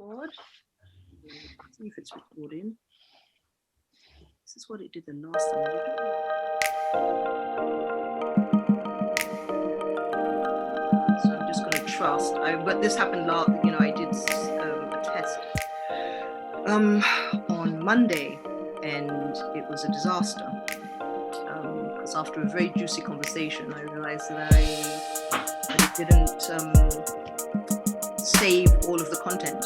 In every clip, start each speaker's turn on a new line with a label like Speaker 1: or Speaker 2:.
Speaker 1: record. Let's see if it's recording. This is what it did the last time. So I'm just going to trust. But this happened last. I did a test on Monday, and it was a disaster. Because after a very juicy conversation, I realized that it didn't save all of the content.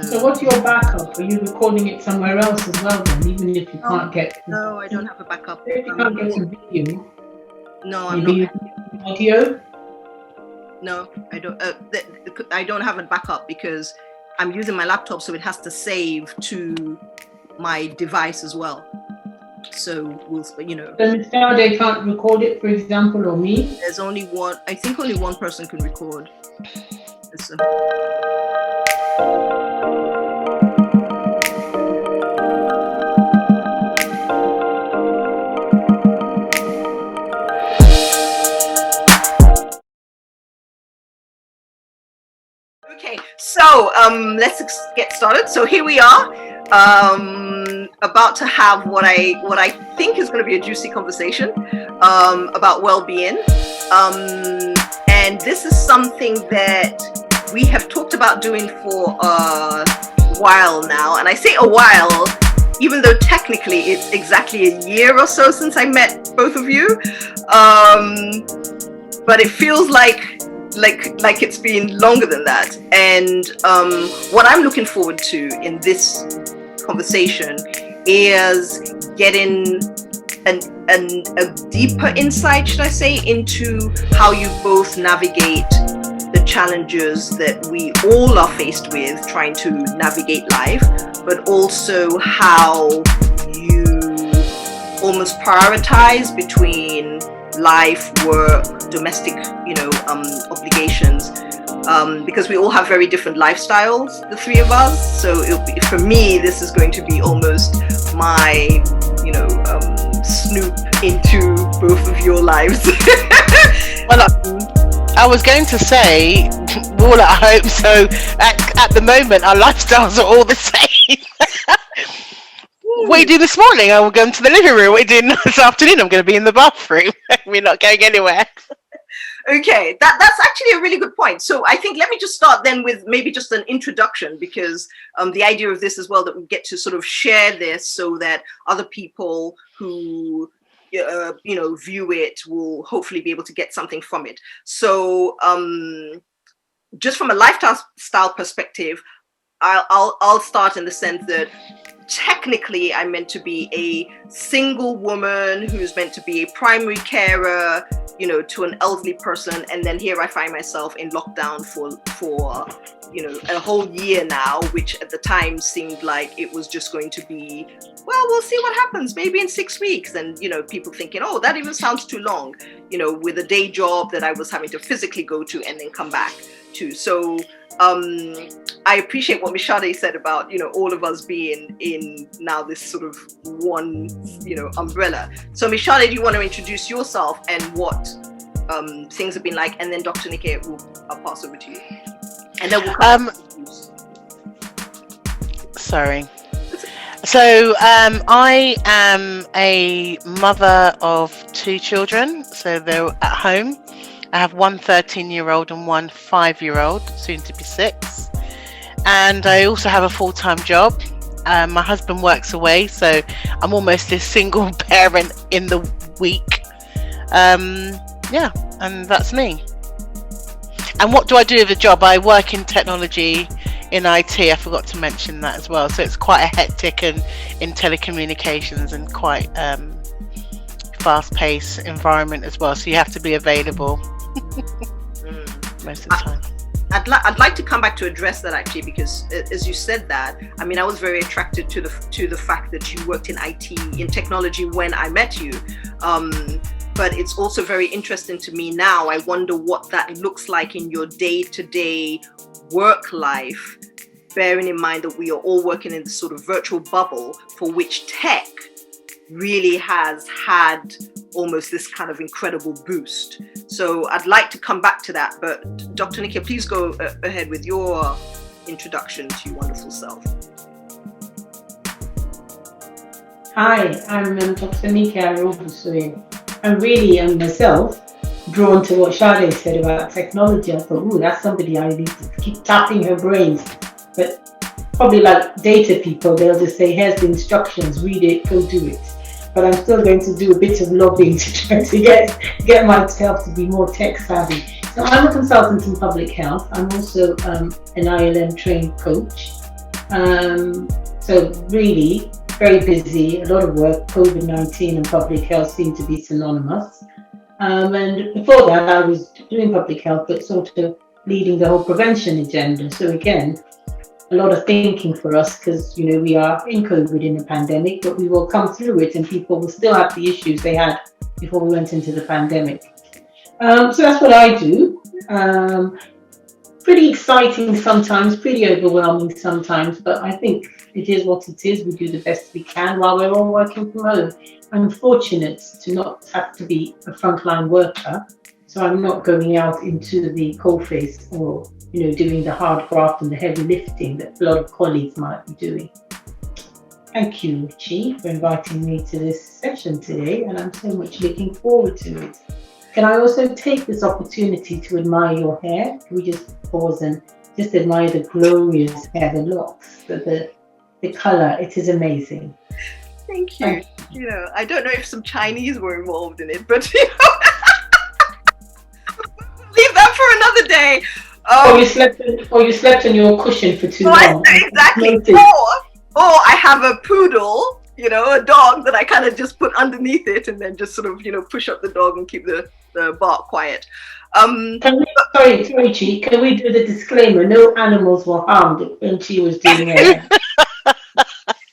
Speaker 2: So what's your backup? Are you recording it somewhere else as well then, even if you can't get...
Speaker 1: No, I don't have a backup.
Speaker 2: If you can't get a video?
Speaker 1: No, I'm
Speaker 2: maybe
Speaker 1: not.
Speaker 2: Audio?
Speaker 1: No, I don't. I don't have a backup because I'm using my laptop, so it has to save to my device as well. So we'll,
Speaker 2: Then Sade can't record it, for example, or me?
Speaker 1: There's only one. I think only one person can record. Listen. Okay, so let's get started. So here we are, about to have what I think is going to be a juicy conversation about well-being, and this is something that we have talked about doing for a while now. And I say a while, even though technically it's exactly a year or so since I met both of you, but it feels like it's been longer than that. And what I'm looking forward to in this conversation is getting a deeper insight, should I say, into how you both navigate the challenges that we all are faced with trying to navigate life, but also how you almost prioritize between life, work, domestic, obligations, because we all have very different lifestyles, the three of us. So for me, this is going to be almost my, snoop into both of your lives.
Speaker 3: Well, I was going to say, we're all at home, so at the moment our lifestyles are all the same. What are you doing this morning? I'm going to the living room. What are you doing this afternoon? I'm going to be in the bathroom. We're not going anywhere.
Speaker 1: Okay, that's actually a really good point. So I think let me just start then with maybe just an introduction, because the idea of this as well, that we get to sort of share this so that other people who view it will hopefully be able to get something from it. So just from a lifestyle perspective, I'll start in the sense that technically I'm meant to be a single woman who's meant to be a primary carer, to an elderly person, and then here I find myself in lockdown for a whole year now, which at the time seemed like it was just going to be, well, we'll see what happens, maybe in 6 weeks, and people thinking, oh, that even sounds too long, with a day job that I was having to physically go to and then come back to. So I appreciate what Ms. Sade said about, all of us being in now this sort of one, umbrella. So Ms. Sade, do you want to introduce yourself and what things have been like? And then Dr. Nikki, I'll pass over to you. And then we'll come
Speaker 3: Sorry. So I am a mother of 2 children, so they're at home. I have one 13-year-old and one 5-year-old, soon to be 6. And I also have a full-time job. My husband works away, so I'm almost a single parent in the week. And that's me. And what do I do with a job? I work in technology, in IT. I forgot to mention that as well. So it's quite a hectic and in telecommunications and quite fast-paced environment as well. So you have to be available most of the time.
Speaker 1: I'd like to come back to address that actually, because as you said that, I mean, I was very attracted to the fact that you worked in IT, in technology when I met you. But it's also very interesting to me now. I wonder what that looks like in your day-to-day work life, bearing in mind that we are all working in this sort of virtual bubble for which tech really has had almost this kind of incredible boost. So I'd like to come back to that, but Dr. Nikki, please go ahead with your introduction to your wonderful self.
Speaker 2: Hi, I'm Dr. Arowobusoye. I'm really, myself, drawn to what Sade said about technology. I thought, ooh, that's somebody I need to keep tapping her brains. But probably like data people, they'll just say, here's the instructions, read it, go do it. But I'm still going to do a bit of lobbying to try to get myself to be more tech savvy. So I'm a consultant in public health. I'm also an ILM trained coach. So really very busy, a lot of work. COVID-19 and public health seem to be synonymous. And before that, I was doing public health, but sort of leading the whole prevention agenda. So again, a lot of thinking for us because, you know, we are in COVID in a pandemic, but we will come through it and people will still have the issues they had before we went into the pandemic. So that's what I do. Pretty exciting sometimes, pretty overwhelming sometimes, but I think it is what it is. We do the best we can while we're all working from home. I'm fortunate to not have to be a frontline worker, so I'm not going out into the coalface or, you know, doing the hard graft and the heavy lifting that a lot of colleagues might be doing. Thank you, Chi, for inviting me to this session today, and I'm so much looking forward to it. Can I also take this opportunity to admire your hair? Can we just pause and just admire the glorious hair, the locks, the color? It is amazing.
Speaker 1: Thank you. You know, I don't know if some Chinese were involved in it, but you know, leave that for another day.
Speaker 2: Or you slept on your cushion for too long.
Speaker 1: Exactly. Or I have a poodle, you know, a dog that I kind of just put underneath it and then just sort of, you know, push up the dog and keep the bark quiet.
Speaker 2: Sorry, Chi, can we do the disclaimer? No animals were harmed when she was doing it.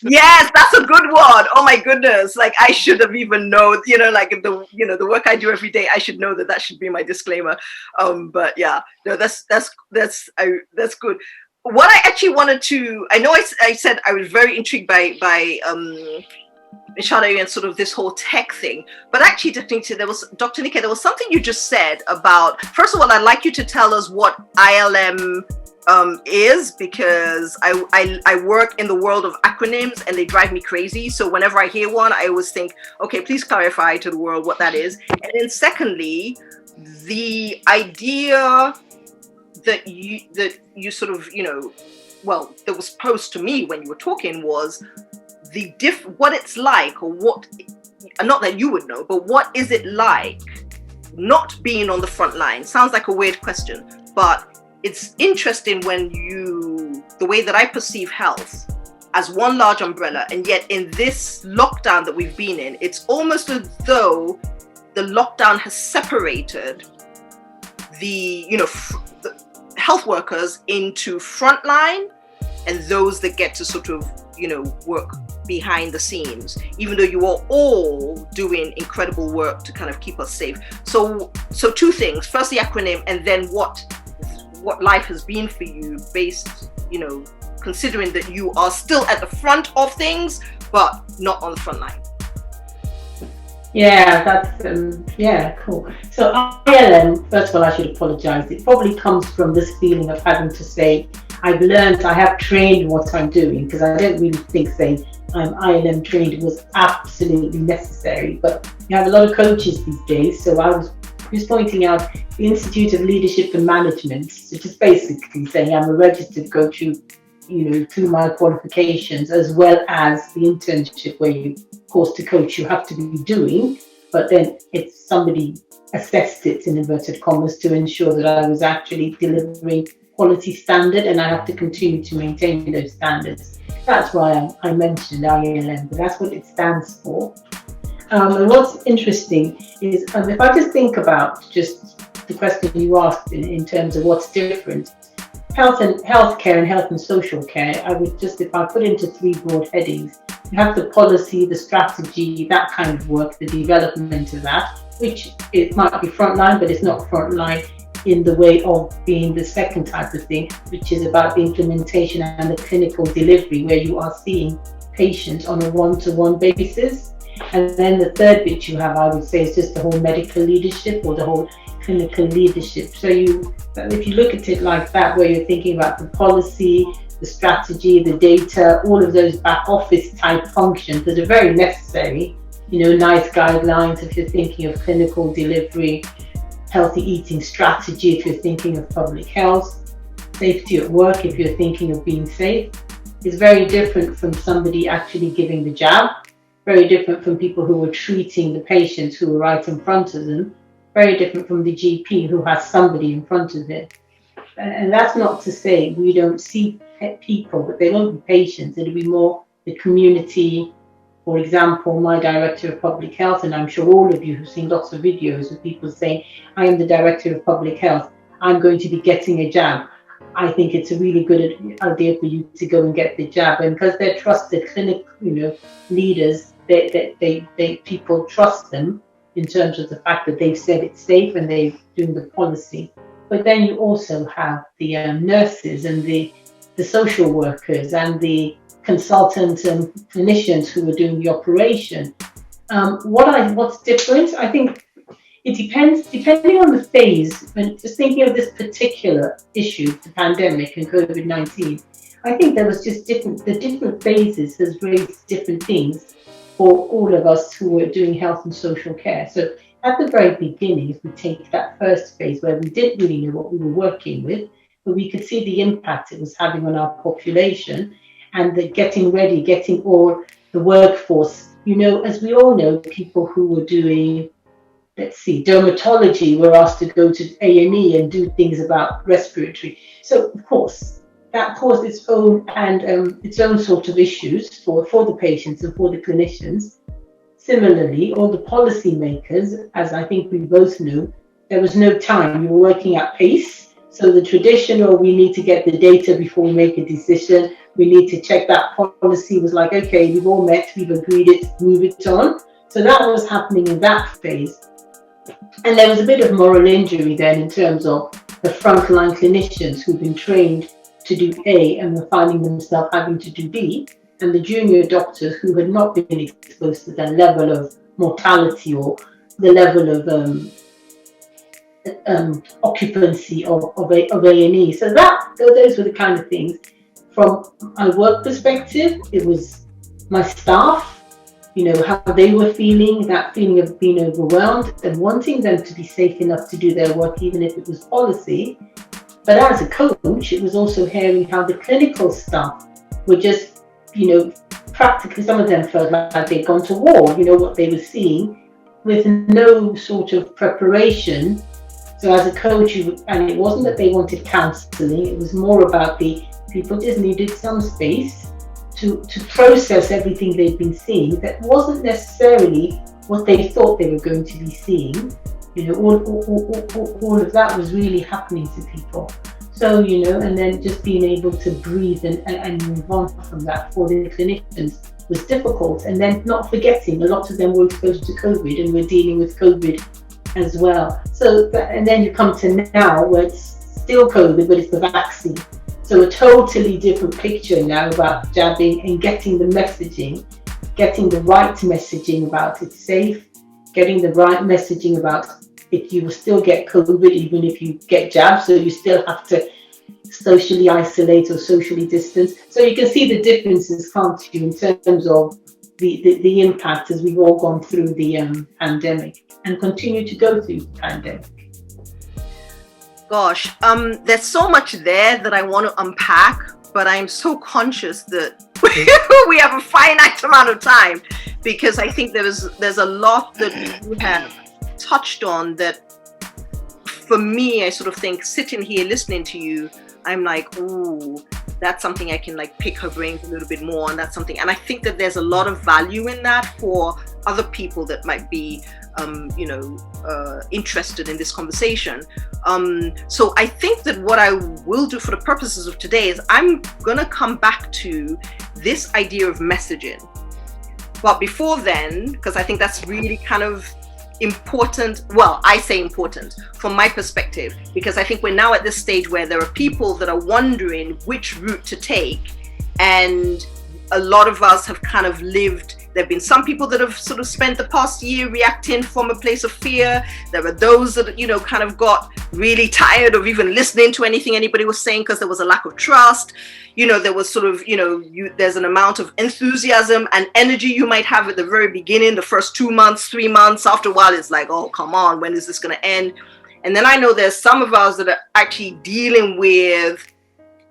Speaker 1: Yes, that's a good one. Oh my goodness! Like I should have even known. You know, like the work I do every day. I should know that should be my disclaimer. But yeah, no, that's good. What I actually wanted to, I know I said I was very intrigued by Sade and sort of this whole tech thing. But actually, Dr. Nike, there was something you just said about. First of all, I'd like you to tell us what ILM is, because I work in the world of acronyms and they drive me crazy. So whenever I hear one, I always think, okay, please clarify to the world what that is. And then secondly, the idea that you sort of, you know, well, that was posed to me when you were talking was what it's like, or what, not that you would know, but what is it like not being on the front line? Sounds like a weird question, but it's interesting when the way that I perceive health as one large umbrella, and yet in this lockdown that we've been in, it's almost as though the lockdown has separated the health workers into frontline and those that get to sort of, you know, work behind the scenes, even though you are all doing incredible work to kind of keep us safe. So two things. First, the acronym, and then what life has been for you, based, you know, considering that you are still at the front of things, but not on the front line.
Speaker 2: Yeah, that's cool. So ILM, first of all, I should apologize. It probably comes from this feeling of having to say, I have trained what I'm doing, because I don't really think saying I'm ILM trained was absolutely necessary. But you have a lot of coaches these days, so I was just pointing out the Institute of Leadership and Management, which is basically saying I'm a registered coach through my qualifications, as well as the internship where you, of course, to coach you have to be doing, but then it's somebody assessed it in inverted commas to ensure that I was actually delivering quality standard, and I have to continue to maintain those standards. That's why I mentioned ILM, but that's what it stands for. And what's interesting is if I just think about just the question you asked in terms of what's different, healthcare and health and social care, I would just, if I put into three broad headings, you have the policy, the strategy, that kind of work, the development of that, which it might be frontline, but it's not frontline in the way of being the second type of thing, which is about the implementation and the clinical delivery, where you are seeing patients on a one-to-one basis. And then the third bit you have, I would say, is just the whole medical leadership or the whole clinical leadership. So if you look at it like that, where you're thinking about the policy, the strategy, the data, all of those back office type functions that are very necessary, nice guidelines if you're thinking of clinical delivery, healthy eating strategy if you're thinking of public health, safety at work if you're thinking of being safe, is very different from somebody actually giving the jab, very different from people who are treating the patients who are right in front of them, very different from the GP who has somebody in front of him. And that's not to say we don't see people, but they won't be patients. It'll be more the community. For example, my director of public health, and I'm sure all of you have seen lots of videos of people saying, I am the director of public health, I'm going to be getting a jab. I think it's a really good idea for you to go and get the jab. And because they're trusted clinic, leaders, people trust them in terms of the fact that they've said it's safe and they're doing the policy. But then you also have the nurses and the social workers and the consultants and clinicians who are doing the operation. What's different? I think it depends, depending on the phase. When just thinking of this particular issue, the pandemic and COVID-19, I think there was just the different phases has raised different things for all of us who are doing health and social care. So at the very beginning, if we take that first phase where we didn't really know what we were working with, but we could see the impact it was having on our population, and the getting ready, getting all the workforce. As we all know, people who were doing, dermatology were asked to go to A&E and do things about respiratory. So of course, that caused its own sort of issues for the patients and for the clinicians. Similarly, all the policymakers, as I think we both know, there was no time. You were working at pace. So the traditional, we need to get the data before we make a decision. We need to check that policy was like, okay, we've all met, we've agreed it, move it on. So that was happening in that phase. And there was a bit of moral injury then in terms of the frontline clinicians who've been trained to do A and were finding themselves having to do B, and the junior doctors who had not been exposed to the level of mortality or the level of occupancy of A&E. So those were the kind of things. From my work perspective, it was my staff, how they were feeling, that feeling of being overwhelmed and wanting them to be safe enough to do their work, even if it was policy. But as a coach, it was also hearing how the clinical staff were just, practically some of them felt like they'd gone to war, what they were seeing with no sort of preparation. So as a coach, and it wasn't that they wanted counselling, it was more about the people just needed some space to process everything they'd been seeing that wasn't necessarily what they thought they were going to be seeing. All of that was really happening to people. So, and then just being able to breathe and move on from that for the clinicians was difficult. And then not forgetting, a lot of them were exposed to COVID and were dealing with COVID as well. So, and then you come to now where it's still COVID, but it's the vaccine. So a totally different picture now about jabbing and getting the messaging, getting the right messaging about it's safe, getting the right messaging about if you will still get COVID even if you get jabbed, so you still have to socially isolate or socially distance. So you can see the differences, can't you, in terms of the impact as we've all gone through the pandemic and continue to go through the pandemic.
Speaker 1: Gosh, there's so much there that I want to unpack, but I'm so conscious that we have a finite amount of time, because I think there's a lot that you have touched on that, for me, I sort of think sitting here listening to you, I'm like, ooh, that's something I can pick her brains a little bit more, and that's something, and I think that there's a lot of value in that for other people that might be interested in this conversation. So I think that what I will do for the purposes of today is I'm gonna come back to this idea of messaging. But before then, because I think that's really kind of important, well, I say important from my perspective, because I think we're now at this stage where there are people that are wondering which route to take, and a lot of us have kind of lived There have been some people that have sort of spent the past year reacting from a place of fear. There are those that, kind of got really tired of even listening to anything anybody was saying because there was a lack of trust. There was sort of, there's an amount of enthusiasm and energy you might have at the very beginning, the first 2 months, 3 months. After a while, it's like, oh, come on, when is this going to end? And then I know there's some of us that are actually dealing with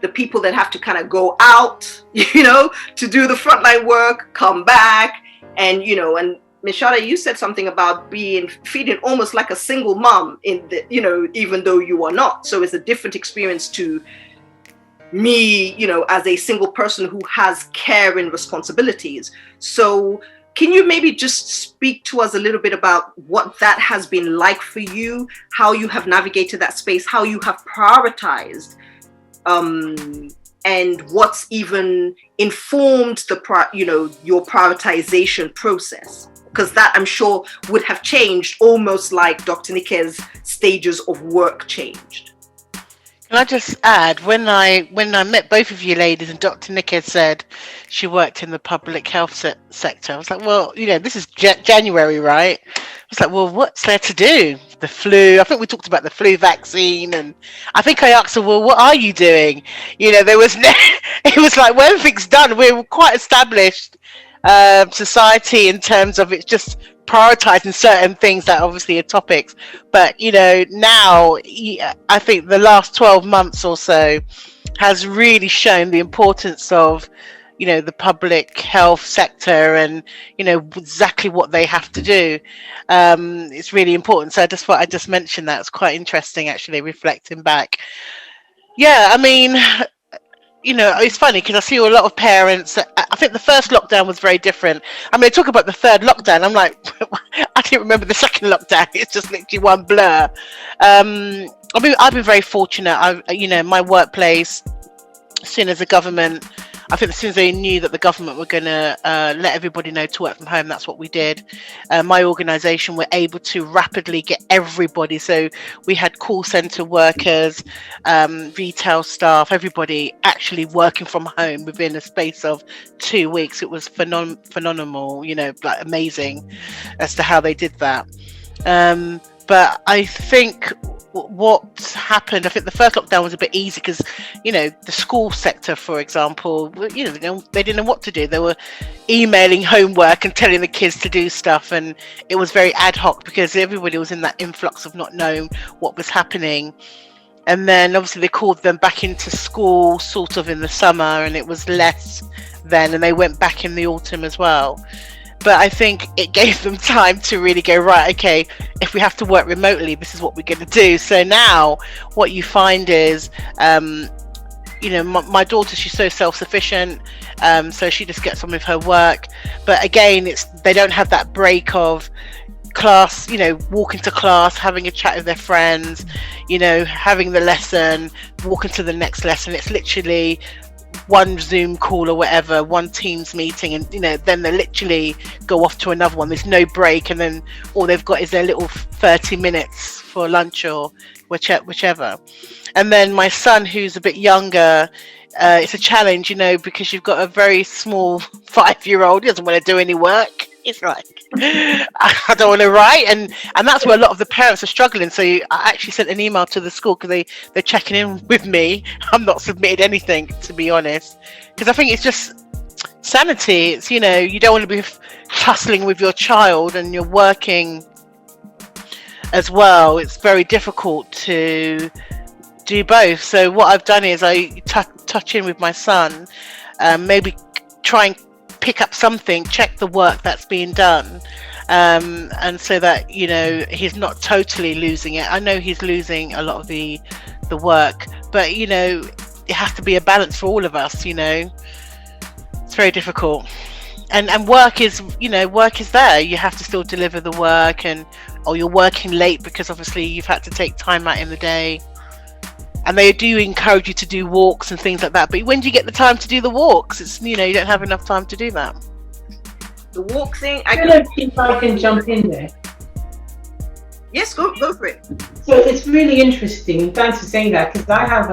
Speaker 1: the people that have to kind of go out, to do the frontline work, come back. And, and Ms. Sade, you said something about feeling almost like a single mom even though you are not. So it's a different experience to me, as a single person who has care and responsibilities. So can you maybe just speak to us a little bit about what that has been like for you, how you have navigated that space, how you have prioritized, and what's even informed your prioritization process? Because that, I'm sure, would have changed almost like Dr. Nike's stages of work changed.
Speaker 3: Can I just add, when I met both of you ladies and Dr. Nike said she worked in the public health sector, I was like, well, this is January, right? I was like, well, what's there to do? The flu. I think we talked about the flu vaccine, and I think I asked her, well, what are you doing? There was it was like, when everything's done, we're quite established society in terms of it's just prioritizing certain things that obviously are topics. But now I think the last 12 months or so has really shown the importance of the public health sector and exactly what they have to do. It's really important. So I just thought I'd just mention that. It's quite interesting actually, reflecting back. Yeah, I mean, it's funny because I see a lot of parents. I think the first lockdown was very different. I mean, talk about the third lockdown. I'm like, I can't remember the second lockdown. It's just literally one blur. I've been very fortunate. My workplace, as soon as the government, I think as soon as they knew that the government were going to let everybody know to work from home, that's what we did. My organisation were able to rapidly get everybody. So we had call centre workers, retail staff, everybody actually working from home within a space of 2 weeks. It was phenomenal, like amazing as to how they did that. But I think what happened, I think the first lockdown was a bit easy because, the school sector, for example, they didn't know what to do. They were emailing homework and telling the kids to do stuff. And it was very ad hoc because everybody was in that influx of not knowing what was happening. And then obviously they called them back into school sort of in the summer, and it was less then. And they went back in the autumn as well. But I think it gave them time to really go, right, okay, if we have to work remotely, this is what we're going to do. So now what you find is, my daughter, she's so self-sufficient, so she just gets on with her work. But again, they don't have that break of class, walking to class, having a chat with their friends, having the lesson, walking to the next lesson. It's literally one Zoom call or whatever, one Teams meeting, and then they literally go off to another one. There's no break, and then all they've got is their little 30 minutes for lunch or whichever. And then my son, who's a bit younger, it's a challenge, because you've got a very small 5-year-old. He doesn't want to do any work. It's like, I don't want to write, and that's where a lot of the parents are struggling. So I actually sent an email to the school because they're checking in with me. I'm not submitted anything, to be honest, because I think it's just sanity. It's you don't want to be tussling with your child and you're working as well. It's very difficult to do both. So what I've done is I touch in with my son, maybe try and pick up something, check the work that's being done, and so that he's not totally losing it. I know he's losing a lot of the work, but it has to be a balance for all of us. It's very difficult, and work is there. You have to still deliver the work, or you're working late because obviously you've had to take time out in the day. And they do encourage you to do walks and things like that. But when do you get the time to do the walks? It's you don't have enough time to do that.
Speaker 1: The walk thing.
Speaker 2: I don't know if I can jump in there.
Speaker 1: Yes, go for it.
Speaker 2: So it's really interesting. Thanks for saying that, because I have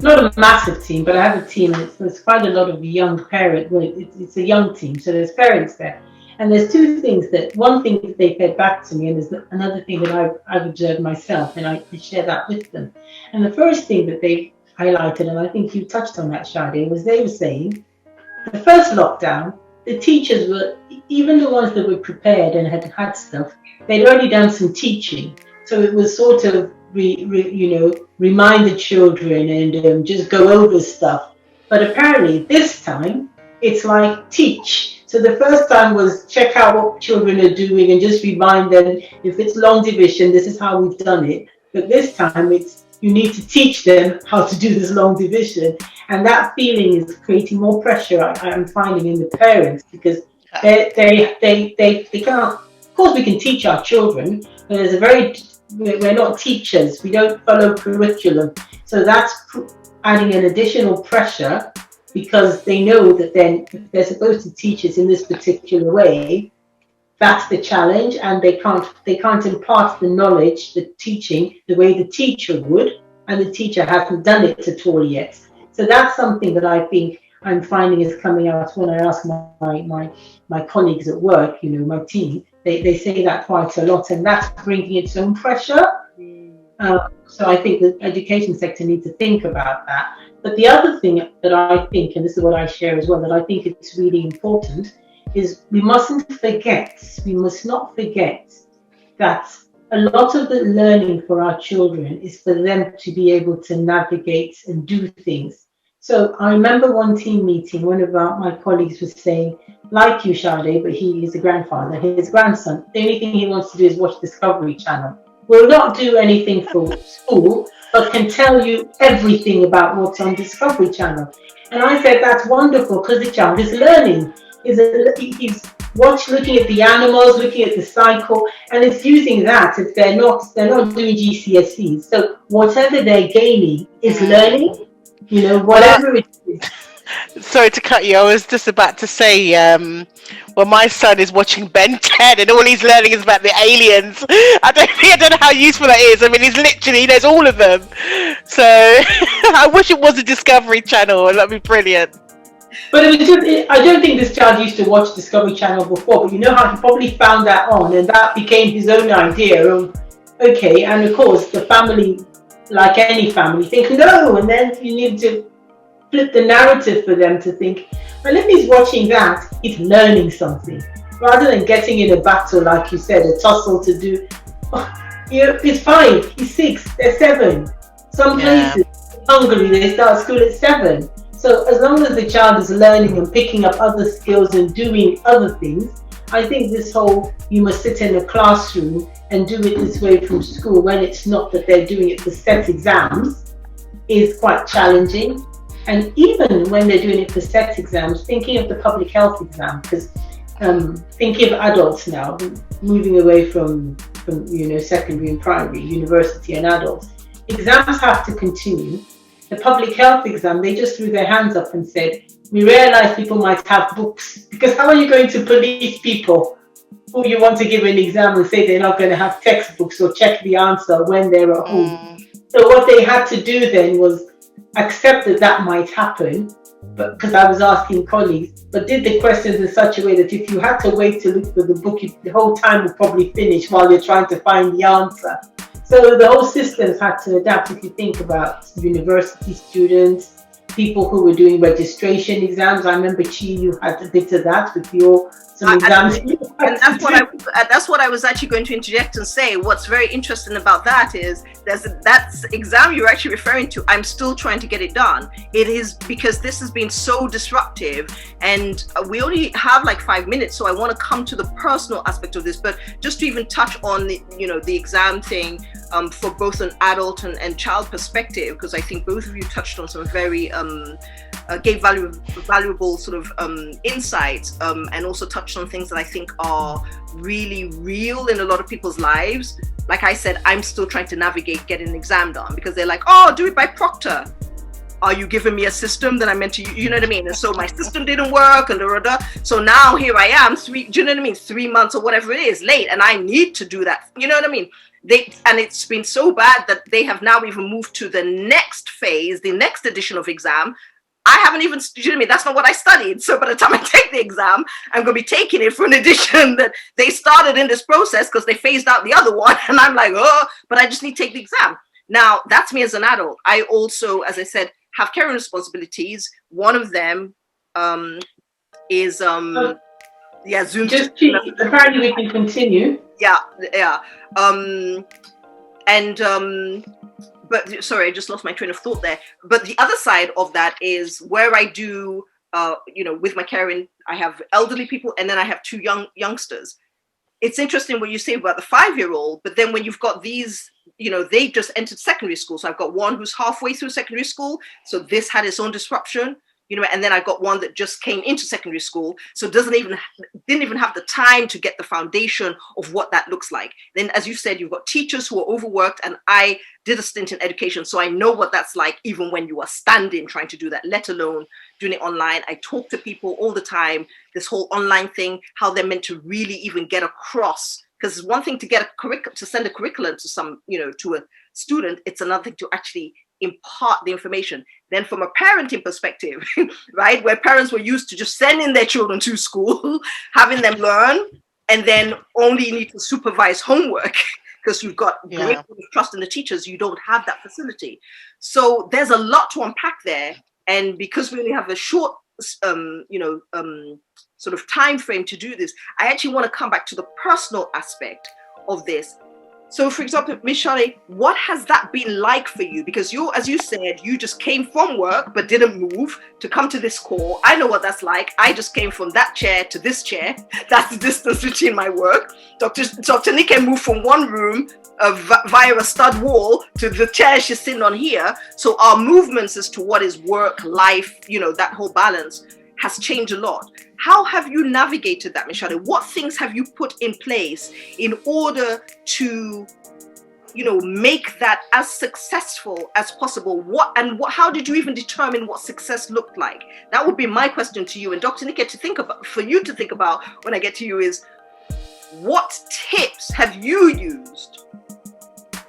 Speaker 2: not a massive team, but I have a team, and there's quite a lot of young parents. Well, it's a young team, so there's parents there. And there's two things one thing that they fed back to me, and there's another thing that I've observed myself, and I share that with them. And the first thing that they highlighted, and I think you touched on that, Sade, was they were saying the first lockdown, the teachers were, even the ones that were prepared and had stuff, they'd already done some teaching. So it was sort of, remind the children and just go over stuff. But apparently this time, it's like teach. So the first time was check out what children are doing and just remind them, if it's long division, this is how we've done it. But this time it's, you need to teach them how to do this long division. And that feeling is creating more pressure, I'm finding, in the parents, because they can't, of course we can teach our children, but we're not teachers, we don't follow curriculum. So that's adding an additional pressure, because they know that then if they're supposed to teach it in this particular way, that's the challenge, and they can't impart the knowledge, the teaching, the way the teacher would, and the teacher hasn't done it at all yet. So that's something that I think I'm finding is coming out when I ask my colleagues at work, my team, they say that quite a lot, and that's bringing its own pressure. So I think the education sector needs to think about that. But the other thing that I think, and this is what I share as well, that I think it's really important, is we must not forget that a lot of the learning for our children is for them to be able to navigate and do things. So I remember one team meeting, one of my colleagues was saying, like you, Sade, but he is a grandfather, his grandson, the only thing he wants to do is watch Discovery Channel. Will not do anything for school, but can tell you everything about what's on Discovery Channel. And I said, that's wonderful, because the child is learning. He's looking at the animals, looking at the cycle, and it's using that if they're not doing GCSEs. So whatever they're gaining is learning, whatever it is.
Speaker 3: Sorry to cut you. I was just about to say, well, my son is watching Ben 10 and all he's learning is about the aliens. I don't know how useful that is. I mean, he knows all of them. So I wish it was a Discovery Channel. That'd be brilliant.
Speaker 2: But I don't think this child used to watch Discovery Channel before, but you know how he probably found that on, and that became his own idea of, okay, and of course the family, like any family, think no, and then you need to flip the narrative for them to think, well, if he's watching that, he's learning something, rather than getting in a battle, like you said, a tussle to do. He's 5, he's 6, they're 7. Some places, Hungary, they start school at 7. So as long as the child is learning and picking up other skills and doing other things, I think this whole, you must sit in a classroom and do it this way from school, when it's not that they're doing it for set exams, is quite challenging. And even when they're doing it for set exams, thinking of the public health exam, because thinking of adults now, moving away from secondary and primary, university and adults, exams have to continue. The public health exam, they just threw their hands up and said, we realize people might have books, because how are you going to police people who you want to give an exam and say they're not going to have textbooks or check the answer when they're at home? So what they had to do then was accept that might happen, but because I was asking colleagues, but did the questions in such a way that if you had to wait to look for the book, the whole time would probably finish while you're trying to find the answer. So the whole systems had to adapt. If you think about university students, people who were doing registration exams, I remember you had a bit of that with some exams.
Speaker 1: And that's what I was actually going to interject and say. What's very interesting about that is that's exam you're actually referring to. I'm still trying to get it done. It is because this has been so disruptive, and we only have like 5 minutes, so I want to come to the personal aspect of this. But just to even touch on the exam thing for both an adult and child perspective, because I think both of you touched on some very gave valuable sort of insights, and also touched on things that I think are really real in a lot of people's lives. Like I said, I'm still trying to navigate getting an exam done, because they're like, oh, do it by proctor. are you giving me a system that I meant to, you know what I mean? And so my system didn't work, and so now here I am, do you know what I mean? 3 months or whatever it is late, and I need to do that. You know what I mean? And it's been so bad that they have now even moved to the next phase, the next edition of exam. I haven't even, you know what I mean? That's not what I studied. So by the time I take the exam, I'm going to be taking it for an edition that they started in this process because they phased out the other one. And I'm like, oh, but I just need to take the exam. Now, that's me as an adult. I also, as I said, have caring responsibilities. One of them is, Zoom.
Speaker 2: Apparently we can continue.
Speaker 1: Yeah. But sorry, I just lost my train of thought there. But the other side of that is where I do, with my caring, I have elderly people, and then I have 2 youngsters. It's interesting what you say about the 5-year-old, but then when you've got these, they just entered secondary school. So I've got one who's halfway through secondary school. So this had its own disruption. And then I got one that just came into secondary school, so didn't even have the time to get the foundation of what that looks like. Then, as you said, you've got teachers who are overworked, and I did a stint in education, so I know what that's like, even when you are standing trying to do that, let alone doing it online. I talk to people all the time, this whole online thing, how they're meant to really even get across, because it's one thing to get to send a curriculum to to a student, it's another thing to actually impart the information. Then from a parenting perspective, right, where parents were used to just sending their children to school, having them learn, and then only need to supervise homework because you've got great trust in the teachers, you don't have that facility. So there's a lot to unpack there. And because we only have a short, sort of time frame to do this, I actually want to come back to the personal aspect of this. So, for example, Ms. Sade, what has that been like for you? Because as you said, you just came from work but didn't move to come to this call. I know what that's like. I just came from that chair to this chair. That's the distance between my work. Dr. Nike moved from one room via a stud wall to the chair she's sitting on here. So our movements as to what is work, life, that whole balance has changed a lot. How have you navigated that, Ms. Sade? What things have you put in place in order to, make that as successful as possible? How did you even determine what success looked like? That would be my question to you. And Dr. Nike, for you to think about when I get to you is, what tips have you used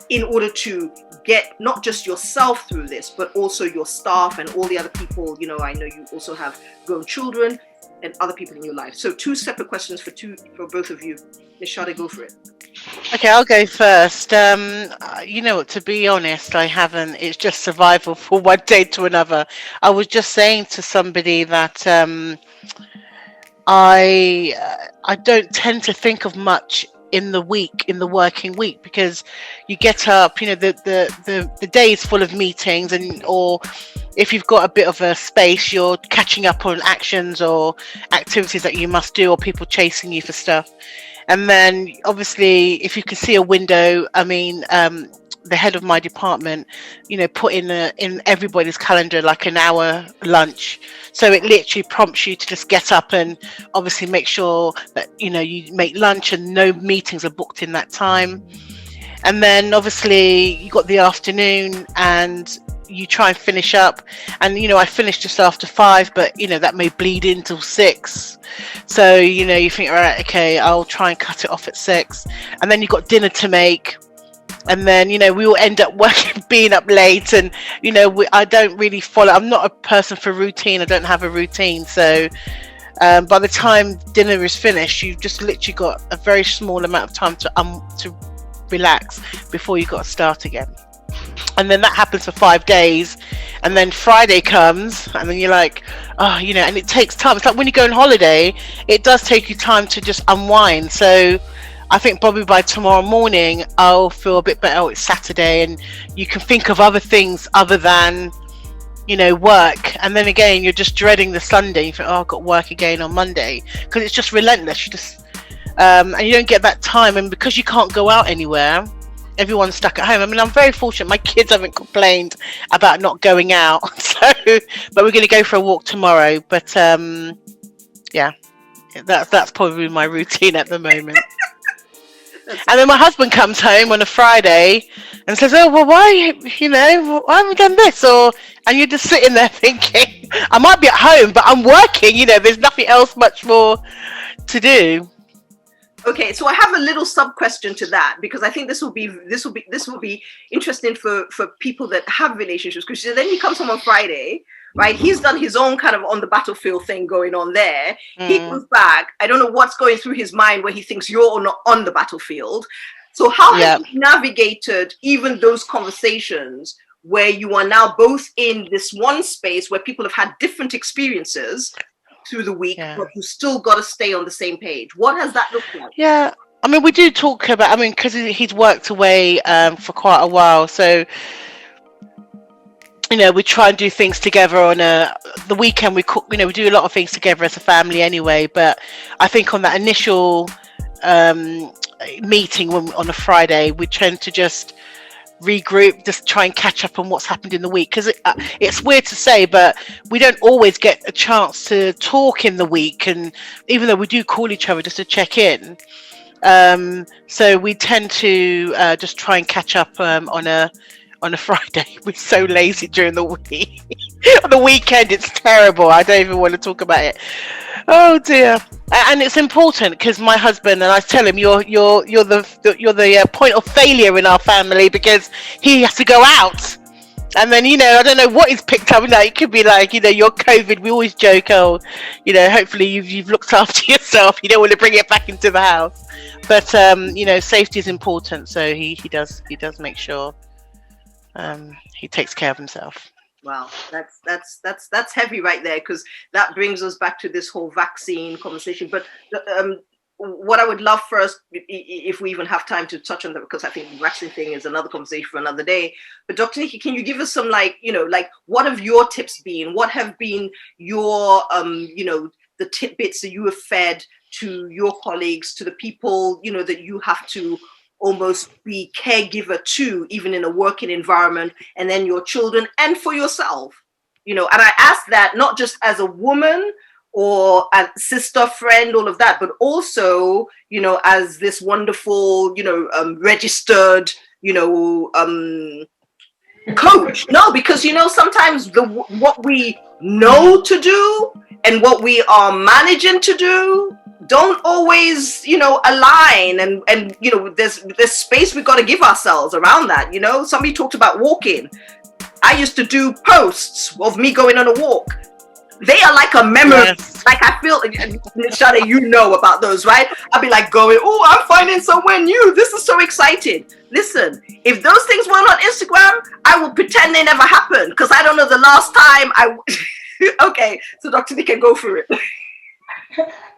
Speaker 1: in order to get not just yourself through this, but also your staff and all the other people? I know you also have grown children and other people in your life. So 2 separate questions for both of you. Ms. Sade, go for it.
Speaker 3: Okay, I'll go first. To be honest, I haven't. It's just survival from one day to another. I was just saying to somebody that I don't tend to think of much in the working week, because you get up, the day is full of meetings, or if you've got a bit of a space, you're catching up on actions or activities that you must do, or people chasing you for stuff. And then obviously, if you can see a window, the head of my department, put in everybody's calendar like an hour lunch. So it literally prompts you to just get up and obviously make sure that, you make lunch and no meetings are booked in that time. And then obviously you got the afternoon and you try and finish up. And, I finished just after 5, but, that may bleed into 6. So, you think, all right, okay, I'll try and cut it off at 6. And then you've got dinner to make. And then, we will end up being up late, and, I don't really follow. I'm not a person for routine. I don't have a routine. So by the time dinner is finished, you've just literally got a very small amount of time to relax before you got to start again. And then that happens for 5 days. And then Friday comes, and then you're like, and it takes time. It's like when you go on holiday, it does take you time to just unwind. So I think probably by tomorrow morning, I'll feel a bit better. Oh, it's Saturday, and you can think of other things other than, work. And then again, you're just dreading the Sunday. You think, oh, I've got work again on Monday, because it's just relentless. You just, and you don't get that time. And because you can't go out anywhere, everyone's stuck at home. I'm very fortunate. My kids haven't complained about not going out. But we're going to go for a walk tomorrow. But that's probably my routine at the moment. And then my husband comes home on a Friday and says, "Oh, well, why have we done this?" And you're just sitting there thinking, "I might be at home, but I'm working. There's nothing else much more to do."
Speaker 1: Okay, so I have a little sub question to that, because I think this will be interesting for people that have relationships. Because then he comes home on Friday, right? He's done his own kind of on the battlefield thing going on there. He comes back. I don't know what's going through his mind where he thinks you're not on the battlefield. So how have you navigated even those conversations where you are now both in this one space where people have had different experiences through the week, but you still got to stay on the same page? What has that looked like?
Speaker 3: Yeah, I mean, we do talk about, because he's worked away for quite a while, so we try and do things together on the weekend. We cook, we do a lot of things together as a family anyway. But I think on that initial meeting on a Friday, we tend to just regroup, just try and catch up on what's happened in the week, because it's weird to say, but we don't always get a chance to talk in the week, and even though we do call each other just to check in, so we tend to just try and catch up on a Friday. We're so lazy during the week. On the weekend it's terrible. I don't even want to talk about it. Oh dear. And it's important, because my husband, and I tell him, you're the point of failure in our family, because he has to go out, and then I don't know what he's picked up. It could be like your COVID. We always joke, hopefully you've looked after yourself. You don't want to bring it back into the house, but safety is important. So he does make sure he takes care of himself.
Speaker 1: Wow, that's heavy right there, because that brings us back to this whole vaccine conversation. But what I would love first, if we even have time to touch on that, because I think the vaccine thing is another conversation for another day. But Dr. Nikki, can you give us some what have your tips been? What have been your the tidbits that you have fed to your colleagues, to the people that you have to almost be caregiver to, even in a working environment, and then your children, and for yourself, and I ask that not just as a woman or a sister, friend, all of that, but also, as this wonderful, registered, coach. No, because sometimes what we know to do and what we are managing to do don't always align, and there's space we've got to give ourselves around that. Somebody talked about walking. I used to do posts of me going on a walk. They are like a memory. Yes. Like I feel, Sade, about those, right? I'll be like going, "Oh, I'm finding somewhere new. This is so exciting." Listen, if those things weren't on Instagram, I will pretend they never happened, because I don't know the last time I. Okay, so Dr. Nick can go through it.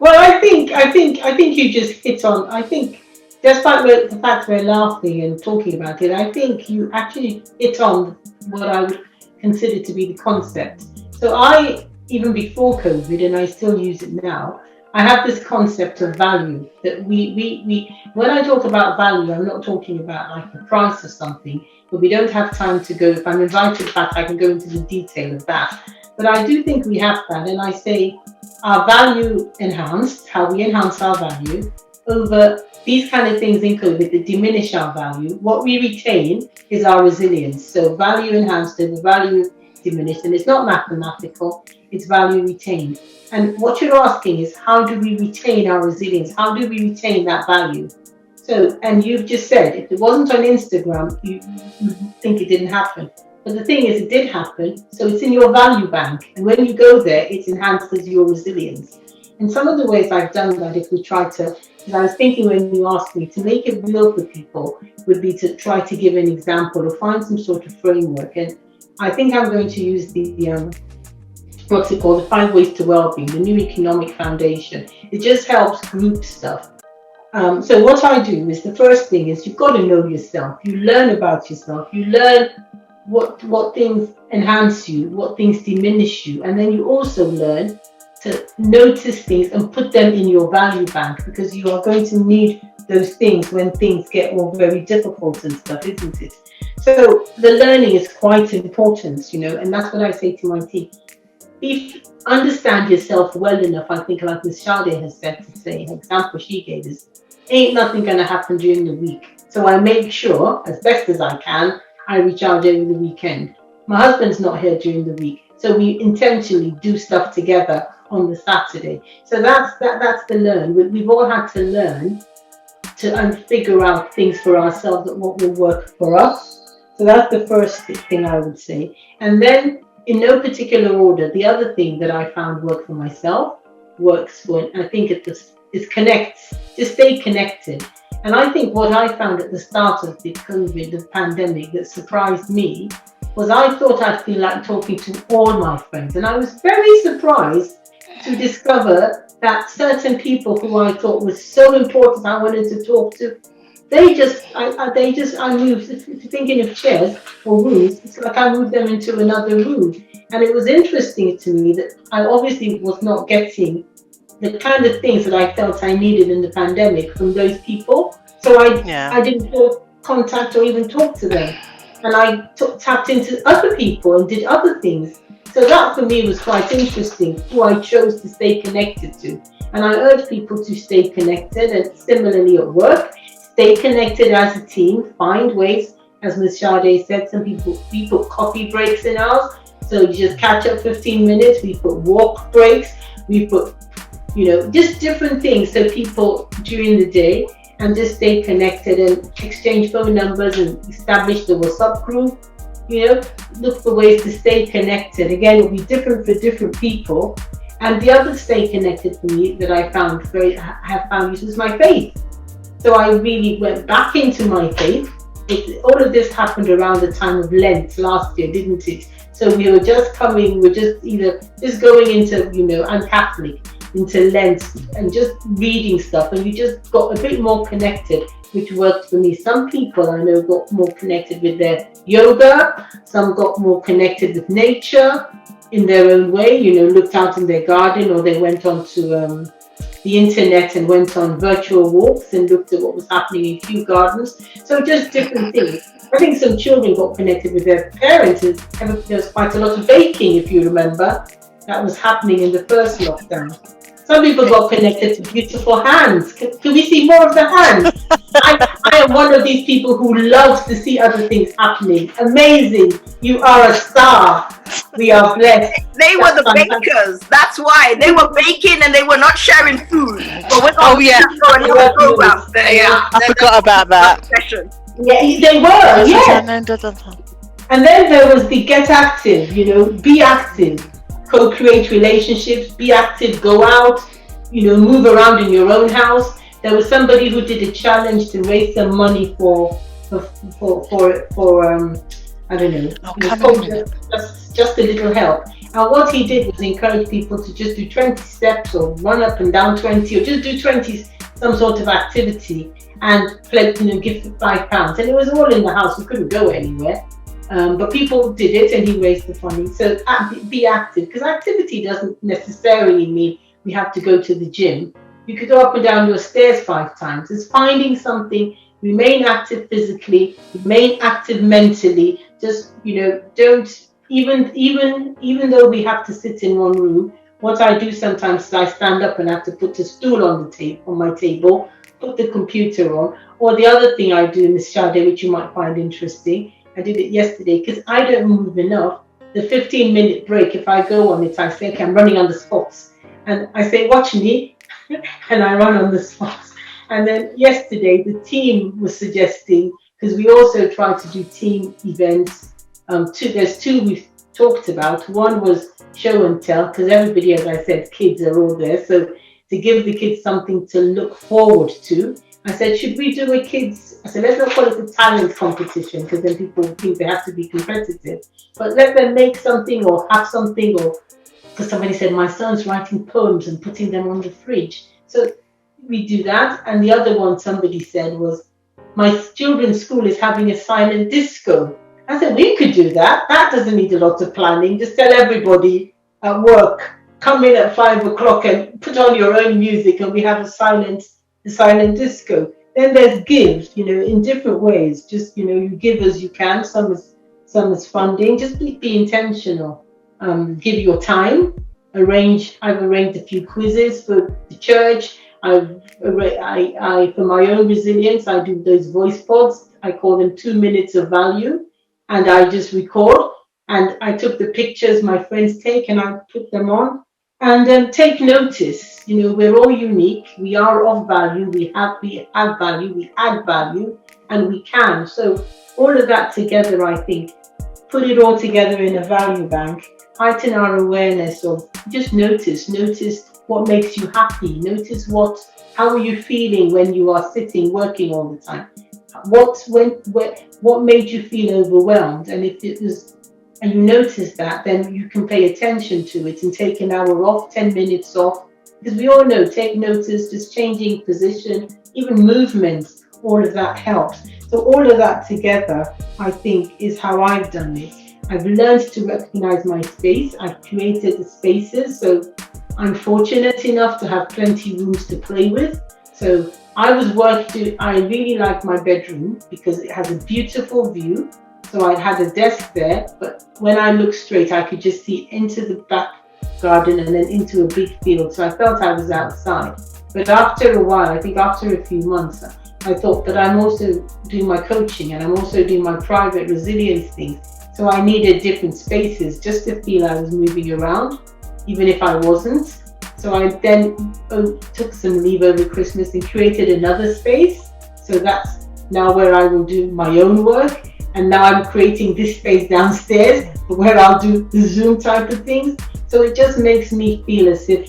Speaker 2: Well, I think you just hit on. I think, despite the fact we're laughing and talking about it, I think you actually hit on what I would consider to be the concept. So even before COVID, and I still use it now, I have this concept of value, that we when I talk about value, I'm not talking about like the price of something, but we don't have time to go. If I'm invited back, I can go into the detail of that. But I do think we have that, and I say our value enhanced, how we enhance our value over these kind of things in COVID that diminish our value. What we retain is our resilience. So value enhanced over value diminished, and it's not mathematical, it's value retained. And what you're asking is, how do we retain our resilience? How do we retain that value? So, and you've just said, if it wasn't on Instagram, you think it didn't happen. But the thing is, it did happen. So it's in your value bank. And when you go there, it's enhanced as your resilience. And some of the ways I've done that, if we try to, because I was thinking when you asked me to make it real for people, would be to try to give an example or find some sort of framework. And I think I'm going to use the, what's it called, the 5 Ways to Wellbeing, the New Economic Foundation. It just helps group stuff. So what I do is, the first thing is, you've got to know yourself. You learn about yourself. You learn what things enhance you, what things diminish you. And then you also learn to notice things and put them in your value bank, because you are going to need those things when things get all very difficult and stuff, isn't it? So the learning is quite important, and that's what I say to my team. If you understand yourself well enough, I think, like Ms. Sade has said, to say, an example she gave is, ain't nothing going to happen during the week. So I make sure, as best as I can, I recharge over the weekend. My husband's not here during the week, so we intentionally do stuff together on the Saturday. So that's the learn. We've all had to learn to figure out things for ourselves that what will work for us. So that's the first thing I would say. And then, in no particular order, the other thing that I found worked for myself works for, I think is connects, just stay connected. And I think what I found at the start of the COVID, the pandemic, that surprised me was I thought I'd feel like talking to all my friends. And I was very surprised to discover that certain people who I thought was so important I wanted to talk to, I moved, if you're thinking of chairs or rooms, it's like I moved them into another room. And it was interesting to me that I obviously was not getting the kind of things that I felt I needed in the pandemic from those people. So I didn't contact or even talk to them. And I tapped into other people and did other things. So that for me was quite interesting, who I chose to stay connected to. And I urge people to stay connected, and similarly at work, stay connected as a team, find ways, as Ms. Sade said, some people, we put coffee breaks in ours. So you just catch up 15 minutes, we put walk breaks, we put, just different things so people during the day, and just stay connected and exchange phone numbers and establish the WhatsApp group. Look for ways to stay connected. Again, it'll be different for different people. And the other stay connected for me that I have found useful is my faith. So I really went back into my faith. All of this happened around the time of Lent last year, didn't it? So we were just going into, I'm Catholic, into Lent and just reading stuff, and we just got a bit more connected, which worked for me. Some people I know got more connected with their yoga, some got more connected with nature in their own way, looked out in their garden, or they went onto the internet and went on virtual walks and looked at what was happening in Kew Gardens. So just different things. I think some children got connected with their parents. There was quite a lot of baking, if you remember, that was happening in the first lockdown. Some people got connected to beautiful hands. Can we see more of the hands? I am one of these people who loves to see other things happening. Amazing. You are a star. We are blessed.
Speaker 1: They were the bakers. That's why. They were baking and they were not sharing food. But we're going to go another program.
Speaker 3: I forgot about that.
Speaker 1: Session.
Speaker 2: Yeah, they were. Yeah. And then there was the get active, be active. Co-create relationships, be active, go out, move around in your own house. There was somebody who did a challenge to raise some money for I don't know, just a little help. And what he did was encourage people to just do 20 steps or run up and down 20 or just do 20, some sort of activity, and give £5. And it was all in the house, we couldn't go anywhere. But people did it and he raised the funding. So be active, because activity doesn't necessarily mean we have to go to the gym. You could go up and down your stairs 5 times. It's finding something, remain active physically, remain active mentally. Just, don't, even though we have to sit in one room, what I do sometimes is I stand up and have to put a stool on my table, put the computer on. Or the other thing I do, Ms. Sade, which you might find interesting, I did it yesterday because I don't move enough. The 15-minute break, if I go on it, I say, okay, I'm running on the spots. And I say, watch me. And I run on the spots. And then yesterday, the team was suggesting, because we also try to do team events. There's 2 we've talked about. One was show and tell, because everybody, as I said, kids are all there. So to give the kids something to look forward to. I said, should we do I said, let's not call it a talent competition, because then people think they have to be competitive. But let them make something or have something, or because somebody said, my son's writing poems and putting them on the fridge. So we do that. And the other one somebody said was, my children's school is having a silent disco. I said, we could do that. That doesn't need a lot of planning. Just tell everybody at work, come in at 5 o'clock and put on your own music, and we have a silent disco. Then there's give, in different ways. Just, you give as you can. Some is funding. Just be intentional. Give your time. I've arranged a few quizzes for the church. I for my own resilience, I do those voice pods. I call them 2 minutes of value, and I just record. And I took the pictures my friends take, and I put them on. And take notice. We're all unique. We are of value. We have value. We add value, and we can. So all of that together, I think, put it all together in a value bank, heighten our awareness of just notice what makes you happy, notice how are you feeling when you are sitting working all the time, what made you feel overwhelmed, and if it was, and you notice that, then you can pay attention to it and take an hour off, 10 minutes off, because we all know, take notice, just changing position, even movements, all of that helps. So all of that together, I think, is how I've done it. I've learned to recognize my space. I've created the spaces. So I'm fortunate enough to have plenty rooms to play with. So I really like my bedroom because it has a beautiful view. So I had a desk there, but when I looked straight, I could just see into the back garden and then into a big field. So I felt I was outside. But after a while, I think after a few months, I thought that I'm also doing my coaching and I'm also doing my private resilience things. So I needed different spaces just to feel I was moving around, even if I wasn't. So I then took some leave over Christmas and created another space. So that's now where I will do my own work. And now I'm creating this space downstairs where I'll do the Zoom type of things. So it just makes me feel as if,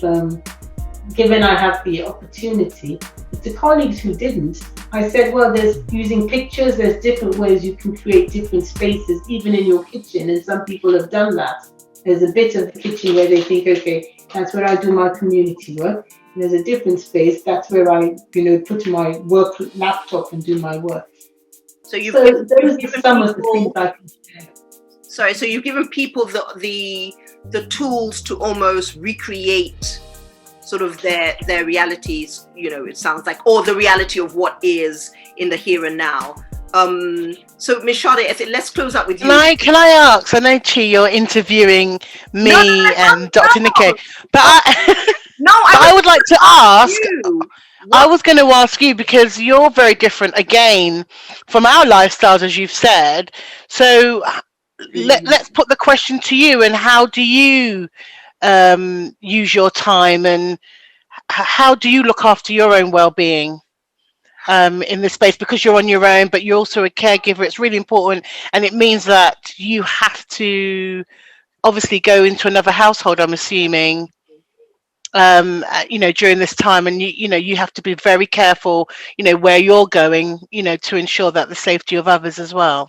Speaker 2: given I have the opportunity, to colleagues who didn't, I said, well, there's using pictures, there's different ways you can create different spaces, even in your kitchen. And some people have done that. There's a bit of the kitchen where they think, okay, that's where I do my community work. And there's a different space, that's where I, put my work laptop and do my work.
Speaker 1: So those
Speaker 2: are some of the things I can share.
Speaker 1: Sorry, so you've given people the tools to almost recreate sort of their realities, it sounds like, or the reality of what is in the here and now. So Ms. Sade, let's close up with you.
Speaker 3: Can I ask? I know, Chi, you're interviewing me and Dr. Nico, but I would like to ask. I was going to ask you because you're very different again from our lifestyles, as you've said. So let's put the question to you. And how do you use your time, and how do you look after your own well-being in this space? Because you're on your own, but you're also a caregiver. It's really important, and it means that you have to obviously go into another household, I'm assuming, during this time, and you have to be very careful, where you're going, to ensure that the safety of others as well.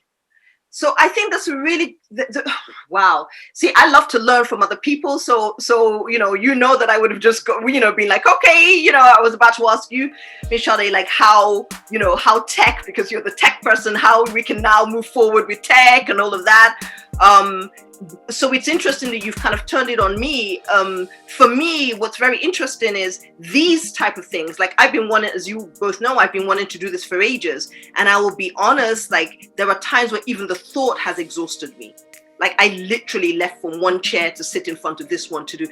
Speaker 1: So I think that's really wow. See, I love to learn from other people. So that I would have just been like, okay, I was about to ask you, Ms. Sade, like how tech, because you're the tech person, how we can now move forward with tech and all of that. So it's interesting that you've kind of turned it on me. For me, what's very interesting is these type of things. Like I've been wanting, as you both know, I've been wanting to do this for ages. And I will be honest, like there are times where even the thought has exhausted me. Like I literally left from one chair to sit in front of this one to do,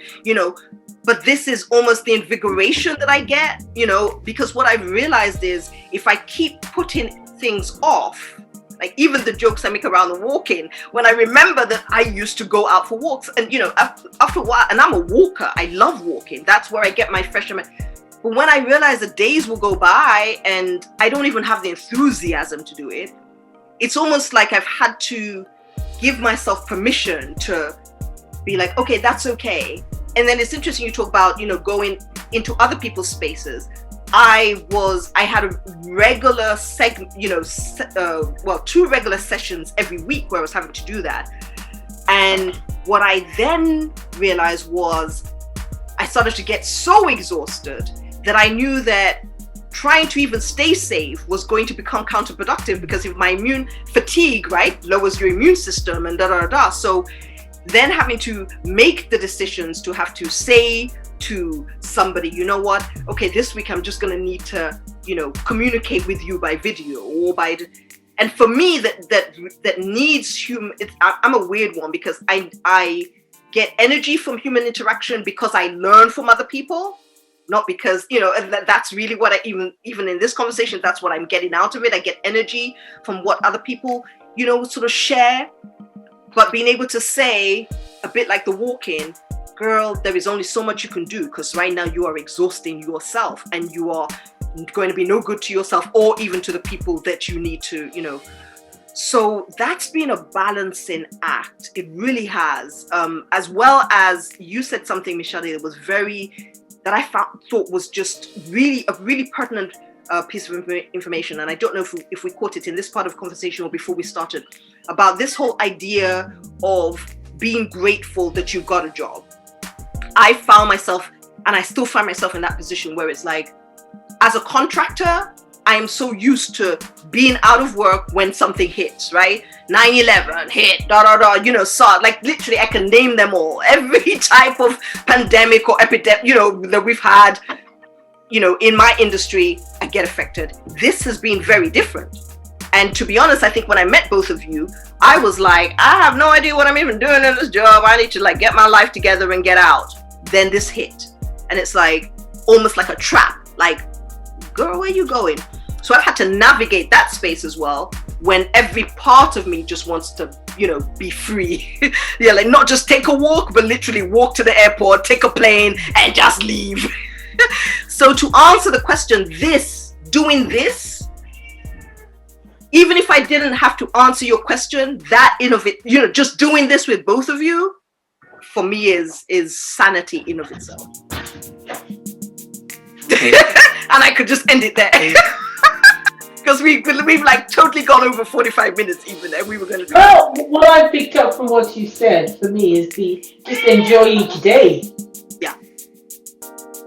Speaker 1: but this is almost the invigoration that I get, because what I've realized is if I keep putting things off, like even the jokes I make around the walking, when I remember that I used to go out for walks and, after a while, and I'm a walker, I love walking. That's where I get my fresh. But when I realize the days will go by and I don't even have the enthusiasm to do it, it's almost like I've had to give myself permission to be like, okay, that's okay. And then it's interesting you talk about, going into other people's spaces. I had a regular segment, 2 regular sessions every week where I was having to do that. And what I then realized was I started to get so exhausted that I knew that trying to even stay safe was going to become counterproductive, because if my immune fatigue, right, lowers your immune system and So then having to make the decisions to have to say to somebody, you know what, okay, this week I'm just going to need to, communicate with you by video or by, and for me that needs human, I'm a weird one because I get energy from human interaction because I learn from other people. not because, you know, and that's really what I, even in this conversation, that's what I'm getting out of it. I get energy from what other people, you know, sort of share, but being able to say a bit like the walk-in, girl, there is only so much you can do, because right now you are exhausting yourself and you are going to be no good to yourself or even to the people that you need to, you know. So that's been a balancing act. It really has. As well as you said something, Mishade, that was that I thought was just really a really pertinent piece of information. And I don't know if we caught it in this part of conversation or before we started, about this whole idea of being grateful that you got a job. I found myself, and I still find myself in that position where it's like, as a contractor, I am so used to being out of work when something hits, right? 9/11 hit, you know, Sade, like literally I can name them all. Every type of pandemic or epidemic, you know, that we've had, you know, in my industry, I get affected. This has been very different. And to be honest, I think when I met both of you, I was like, I have no idea what I'm even doing in this job. I need to like get my life together and get out. Then this hit. And it's like, almost like a trap. Like, girl, where are you going? So I've had to navigate that space as well, when every part of me just wants to, you know, be free. Yeah, like not just take a walk, but literally walk to the airport, take a plane and just leave. So to answer the question, doing this, even if I didn't have to answer your question, that innovate, you know, just doing this with both of you, for me is sanity in of itself. And I could just end it there. Because we've like totally gone over 45 minutes even, and we were going to.
Speaker 2: Well, what I picked up from what you said for me is just enjoy each day.
Speaker 1: Yeah.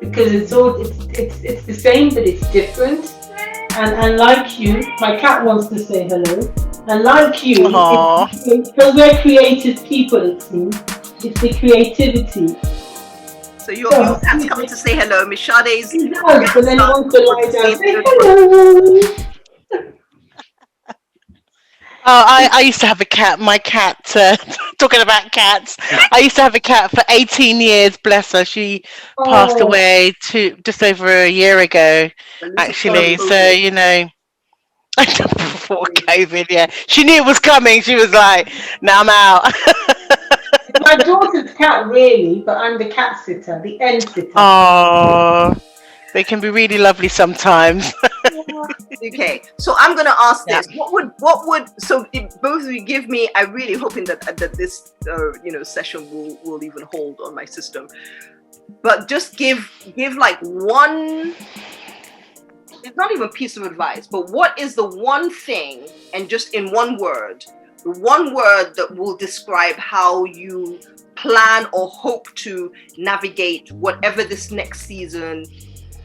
Speaker 2: Because it's the same, but it's different. And like you, my cat wants to say hello. And like you, because we're creative people, it seems, it's the creativity.
Speaker 1: So your cat's coming to say hello. Miss Sade's.
Speaker 2: He does, but then he wants to lie down and say hello.
Speaker 3: Oh, I used to have a cat. My cat, talking about cats, I used to have a cat for 18 years, bless her. She passed away just over a year ago, actually. So, you know, before COVID, yeah. She knew it was coming. She was like, now I'm out.
Speaker 2: My daughter's cat, really, but I'm the cat sitter, the end sitter.
Speaker 3: Oh, they can be really lovely sometimes.
Speaker 1: Okay, so I'm gonna ask this: what would so if both of you give me? I'm really hoping that this you know, session will even hold on my system. But just give like one. It's not even a piece of advice, but what is the one thing, and just in one word, the one word that will describe how you plan or hope to navigate whatever this next season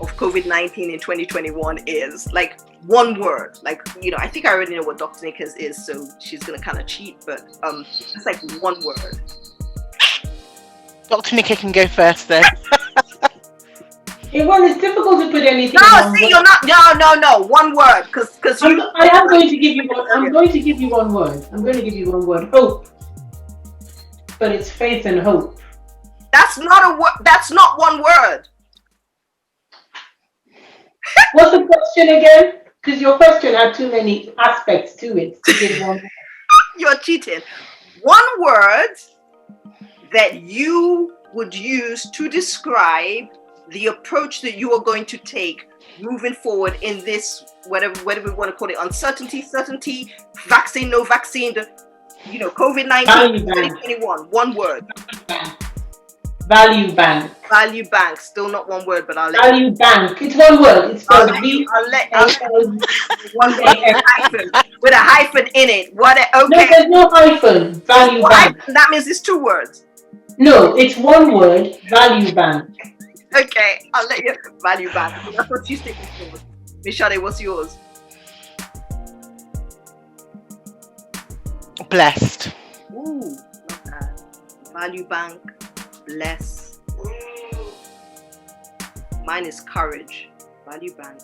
Speaker 1: of COVID-19 in 2021 is? Like one word. Like, you know, I think I already know what Dr. Nickers is, so she's gonna kind of cheat, but just like one word.
Speaker 3: Dr. Nicker can go first then.
Speaker 2: Well, it's difficult to put anything.
Speaker 1: No, see, you're not. No. One word, because
Speaker 2: I am going to give you one. I'm going to give you one word. I'm going to give you one word. Hope. But it's faith and hope.
Speaker 1: That's not a word. That's not one word.
Speaker 2: What's the question again? Because your question had too many aspects to it to give one word.
Speaker 1: You're cheating. One word that you would use to describe the approach that you are going to take moving forward in this, whatever we want to call it, uncertainty, certainty, vaccine, no vaccine, you know, COVID-19, 2021. One word.
Speaker 2: Value bank.
Speaker 1: Value bank. Still not one word, but I'll let
Speaker 2: Value bank. It's one word. It's spelled V.
Speaker 1: I'll let one hyphen with a hyphen in it. What? Okay.
Speaker 2: No, there's no hyphen. Value bank.
Speaker 1: That means it's two words.
Speaker 2: No, it's one word. Value bank.
Speaker 1: Okay, I'll let you value bank. That's what you think is yours. Mishade, what's yours?
Speaker 3: Blessed.
Speaker 1: Ooh, not bad. Value bank, bless. Mine is courage. Value bank,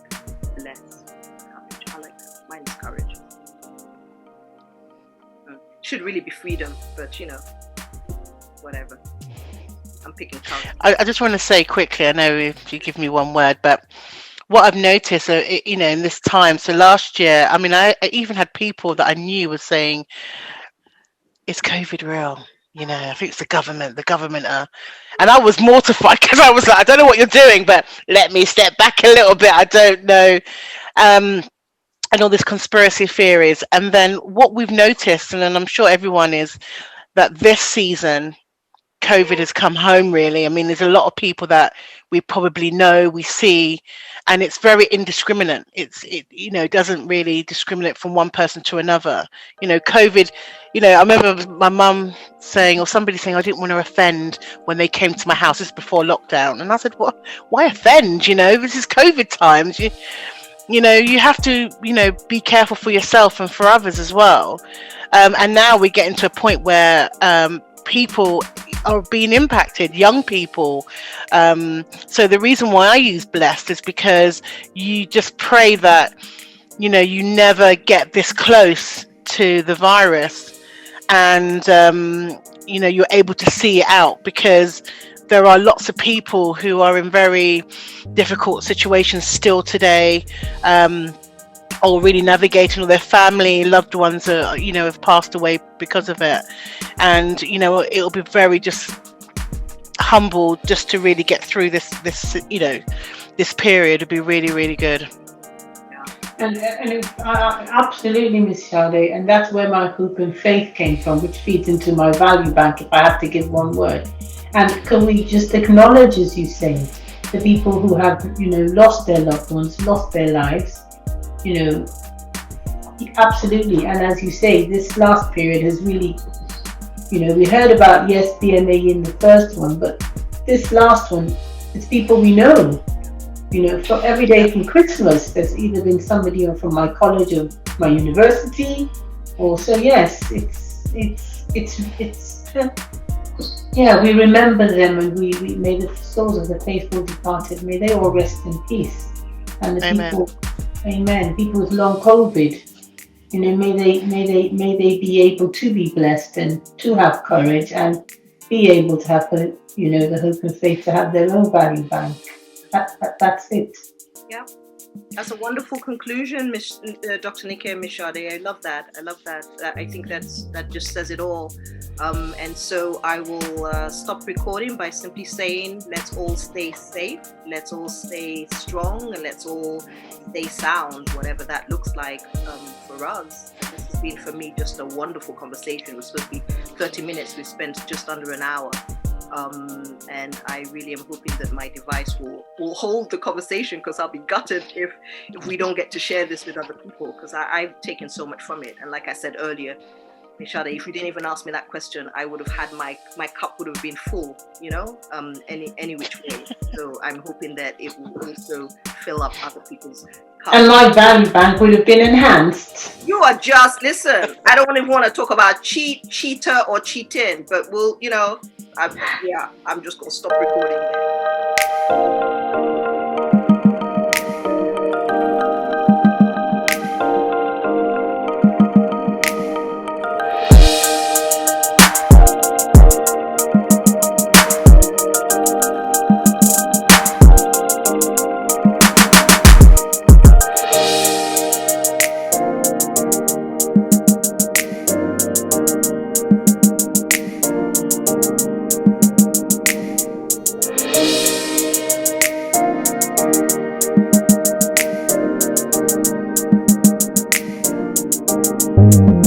Speaker 1: bless. Courage. I like that. Mine is courage. Should really be freedom, but you know, whatever. I'm picking tongue.
Speaker 3: I just want to say quickly, I know if you give me one word, but what I've noticed, in this time, so last year, I mean, I even had people that I knew were saying, is COVID real? I think it's the government are, and I was mortified because I was like, I don't know what you're doing, but let me step back a little bit. I don't know. And all these conspiracy theories. And then what we've noticed, and then I'm sure everyone is, that this season, COVID has come home, really. I mean, there's a lot of people that we probably know, we see, and it's very indiscriminate. It doesn't really discriminate from one person to another. COVID, I remember my mum saying, or somebody saying, I didn't want to offend when they came to my house. This is before lockdown. And I said, well, why offend? This is COVID times. You have to, be careful for yourself and for others as well. And now we're getting to a point where people are being impacted, young people. So the reason why I use blessed is because you just pray that, you never get this close to the virus, and, you're able to see it out, because there are lots of people who are in very difficult situations still today, or really navigating, or their family, loved ones are, have passed away because of it. And, it'll be very just humble just to really get through this period. It'll be really, really good.
Speaker 2: And absolutely, Miss Sade, and that's where my hope and faith came from, which feeds into my value bank, if I have to give one word. And can we just acknowledge, as you say, the people who have, lost their loved ones, lost their lives, absolutely. And as you say, this last period has really, we heard about, yes, BMA in the first one, but this last one, it's people we know, from every day from Christmas, there's either been somebody from my college or my university, or so, yes, we remember them, and we may the souls of the faithful departed, may they all rest in peace. And the
Speaker 3: Amen.
Speaker 2: people, amen, people with long COVID, may they be able to be blessed and to have courage and be able to have the hope and faith to have their own value bank. That's it.
Speaker 1: Yeah. That's a wonderful conclusion, Dr. Nike and Ms. Sade. I love that. I think that just says it all. And so I will stop recording by simply saying, let's all stay safe, let's all stay strong, and let's all stay sound, whatever that looks like for us. This has been, for me, just a wonderful conversation. It was supposed to be 30 minutes. We spent just under an hour. And I really am hoping that my device will hold the conversation, because I'll be gutted if we don't get to share this with other people, because I've taken so much from it. And like I said earlier, Sade, if you didn't even ask me that question, I would have had my cup would have been full, any which way. So I'm hoping that it will also fill up other people's cups.
Speaker 2: And my value bank would have been enhanced.
Speaker 1: You are just, listen, I don't even want to talk about cheater or cheating, but I'm just going to stop recording there.
Speaker 4: you.